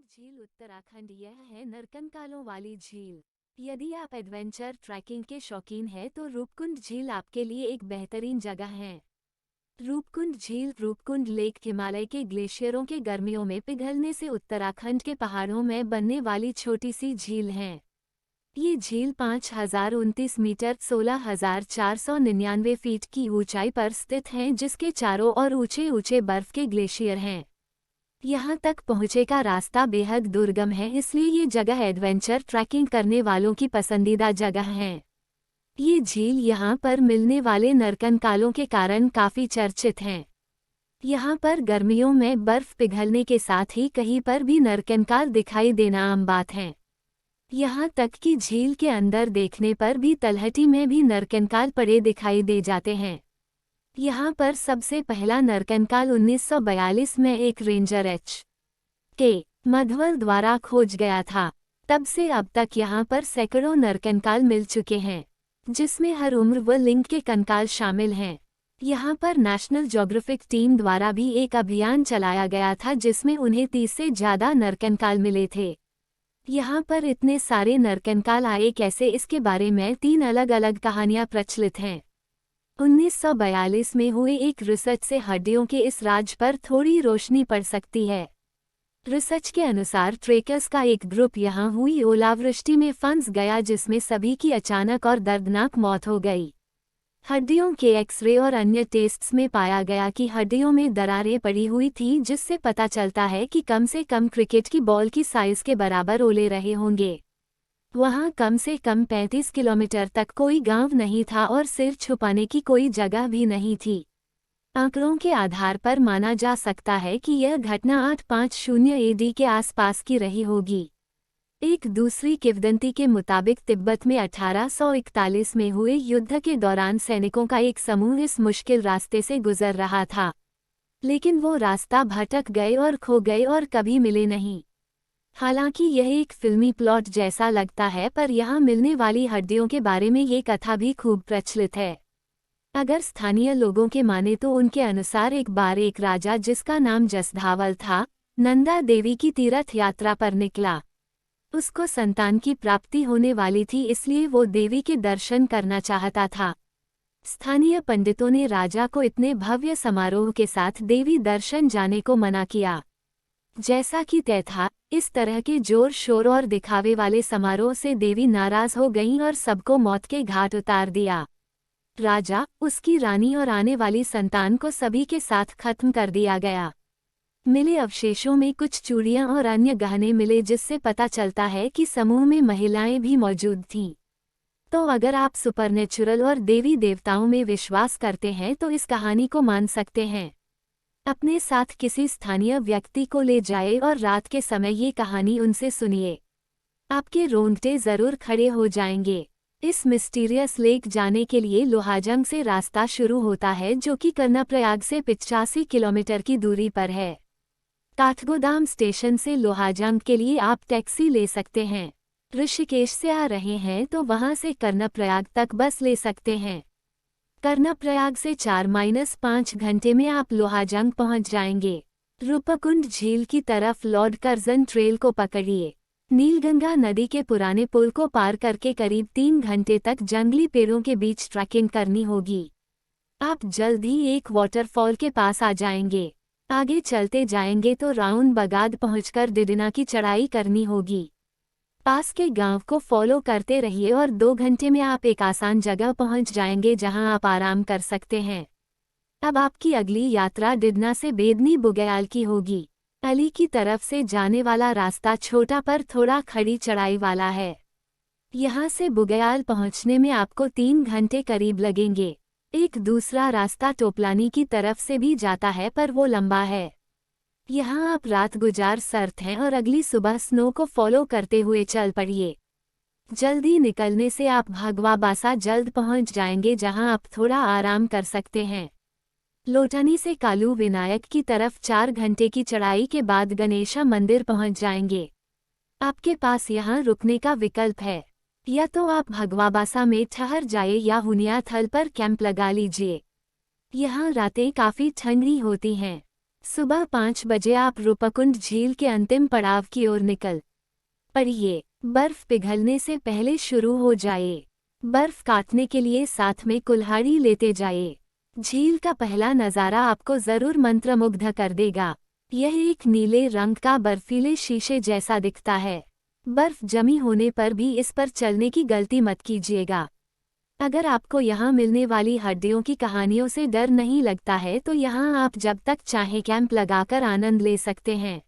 झील उत्तराखंड। यह है नरकंकालों वाली झील। यदि आप एडवेंचर ट्रैकिंग के शौकीन हैं तो रूपकुंड झील आपके लिए एक बेहतरीन जगह है। रूपकुंड झील रूपकुंड लेक हिमालय के ग्लेशियरों के गर्मियों में पिघलने से उत्तराखंड के पहाड़ों में बनने वाली छोटी सी झील है। ये झील 5029 मीटर 16,499 फीट की ऊंचाई पर स्थित है, जिसके चारों ओर ऊंचे ऊंचे बर्फ के ग्लेशियर हैं। यहाँ तक पहुँचे का रास्ता बेहद दुर्गम है, इसलिए ये जगह एडवेंचर ट्रैकिंग करने वालों की पसंदीदा जगह है। ये झील यहाँ पर मिलने वाले नरकंकालों के कारण काफ़ी चर्चित हैं। यहाँ पर गर्मियों में बर्फ पिघलने के साथ ही कहीं पर भी नरकंकाल दिखाई देना आम बात है। यहाँ तक कि झील के अंदर देखने पर भी तलहटी में भी नरकंकाल पड़े दिखाई दे जाते हैं। यहाँ पर सबसे पहला नरकंकाल 1942 में एक रेंजर H.K. मघवर द्वारा खोज गया था। तब से अब तक यहाँ पर सैकड़ों नरकंकाल मिल चुके हैं, जिसमें हर उम्र व लिंग के कंकाल शामिल हैं। यहाँ पर नेशनल ज्योग्राफिक टीम द्वारा भी एक अभियान चलाया गया था, जिसमें उन्हें 30 से ज़्यादा नरकंकाल मिले थे। यहाँ पर इतने सारे नरकंकाल आए कैसे, इसके बारे में 3 अलग अलग कहानियाँ प्रचलित हैं। 1942 में हुए एक रिसर्च से हड्डियों के इस राज पर थोड़ी रोशनी पड़ सकती है। रिसर्च के अनुसार ट्रेकर्स का एक ग्रुप यहाँ हुई ओलावृष्टि में फंस गया, जिसमें सभी की अचानक और दर्दनाक मौत हो गई। हड्डियों के एक्सरे और अन्य टेस्ट्स में पाया गया कि हड्डियों में दरारें पड़ी हुई थी, जिससे पता चलता है कि कम से कम क्रिकेट की बॉल की साइज के बराबर ओले रहे होंगे। वहाँ कम से कम 35 किलोमीटर तक कोई गांव नहीं था और सिर छुपाने की कोई जगह भी नहीं थी। आंकड़ों के आधार पर माना जा सकता है कि यह घटना 850 AD के आसपास की रही होगी। एक दूसरी किंवदंती के मुताबिक तिब्बत में 1841 में हुए युद्ध के दौरान सैनिकों का एक समूह इस मुश्किल रास्ते से गुजर रहा था, लेकिन वो रास्ता भटक गए और खो गए और कभी मिले नहीं। हालांकि यह एक फिल्मी प्लॉट जैसा लगता है, पर यहाँ मिलने वाली हड्डियों के बारे में ये कथा भी खूब प्रचलित है। अगर स्थानीय लोगों के माने तो उनके अनुसार एक बार एक राजा, जिसका नाम जसधावल था, नंदा देवी की तीर्थ यात्रा पर निकला। उसको संतान की प्राप्ति होने वाली थी, इसलिए वो देवी के दर्शन करना चाहता था। स्थानीय पंडितों ने राजा को इतने भव्य समारोह के साथ देवी दर्शन जाने को मना किया। जैसा कि तय था, इस तरह के जोर शोर और दिखावे वाले समारोह से देवी नाराज हो गईं और सबको मौत के घाट उतार दिया। राजा, उसकी रानी और आने वाली संतान को सभी के साथ खत्म कर दिया गया। मिले अवशेषों में कुछ चूड़ियां और अन्य गहने मिले, जिससे पता चलता है कि समूह में महिलाएं भी मौजूद थीं। तो अगर आप सुपरनेचुरल और देवी देवताओं में विश्वास करते हैं तो इस कहानी को मान सकते हैं। अपने साथ किसी स्थानीय व्यक्ति को ले जाए और रात के समय ये कहानी उनसे सुनिए। आपके रोंगटे जरूर खड़े हो जाएंगे। इस मिस्टीरियस लेक जाने के लिए लोहाजंग से रास्ता शुरू होता है, जो कि कर्णप्रयाग से 85 किलोमीटर की दूरी पर है। काठगोदाम स्टेशन से लोहाजंग के लिए आप टैक्सी ले सकते हैं। ऋषिकेश से आ रहे हैं तो वहां से कर्णप्रयाग तक बस ले सकते हैं। कर्णप्रयाग से 4-5 घंटे में आप लोहाजंग पहुंच जाएंगे। रूपकुंड झील की तरफ लॉर्ड कर्जन ट्रेल को पकड़िए। नीलगंगा नदी के पुराने पुल को पार करके करीब 3 घंटे तक जंगली पेड़ों के बीच ट्रैकिंग करनी होगी। आप जल्द ही एक वाटरफॉल के पास आ जाएंगे। आगे चलते जाएंगे तो राउंड बगाद पहुंचकर डिडिना की चढ़ाई करनी होगी। पास के गांव को फॉलो करते रहिए और 2 घंटे में आप एक आसान जगह पहुंच जाएंगे, जहां आप आराम कर सकते हैं। अब आपकी अगली यात्रा डिडना से बेदनी बुग्याल की होगी। अली की तरफ से जाने वाला रास्ता छोटा पर थोड़ा खड़ी चढ़ाई वाला है। यहाँ से बुग्याल पहुँचने में आपको 3 घंटे करीब लगेंगे। एक दूसरा रास्ता टोपलानी की तरफ से भी जाता है, पर वो लंबा है। यहाँ आप रात गुजार सकते हैं और अगली सुबह स्नो को फॉलो करते हुए चल पड़िए। जल्दी निकलने से आप भगवाबासा जल्द पहुँच जाएंगे, जहाँ आप थोड़ा आराम कर सकते हैं। लोटनी से कालू विनायक की तरफ 4 घंटे की चढ़ाई के बाद गणेशा मंदिर पहुँच जाएंगे। आपके पास यहाँ रुकने का विकल्प है, या तो आप भगवाबासा में ठहर जाए या हुनिया थल पर कैंप लगा लीजिए। यहाँ रातें काफ़ी ठंडी होती हैं। सुबह 5 बजे आप रूपकुंड झील के अंतिम पड़ाव की ओर निकल पड़िए। बर्फ पिघलने से पहले शुरू हो जाए। बर्फ काटने के लिए साथ में कुल्हाड़ी लेते जाइए। झील का पहला नज़ारा आपको जरूर मंत्रमुग्ध कर देगा। यह एक नीले रंग का बर्फीले शीशे जैसा दिखता है। बर्फ जमी होने पर भी इस पर चलने की गलती मत कीजिएगा। अगर आपको यहाँ मिलने वाली हड्डियों की कहानियों से डर नहीं लगता है तो यहाँ आप जब तक चाहे कैंप लगाकर आनंद ले सकते हैं।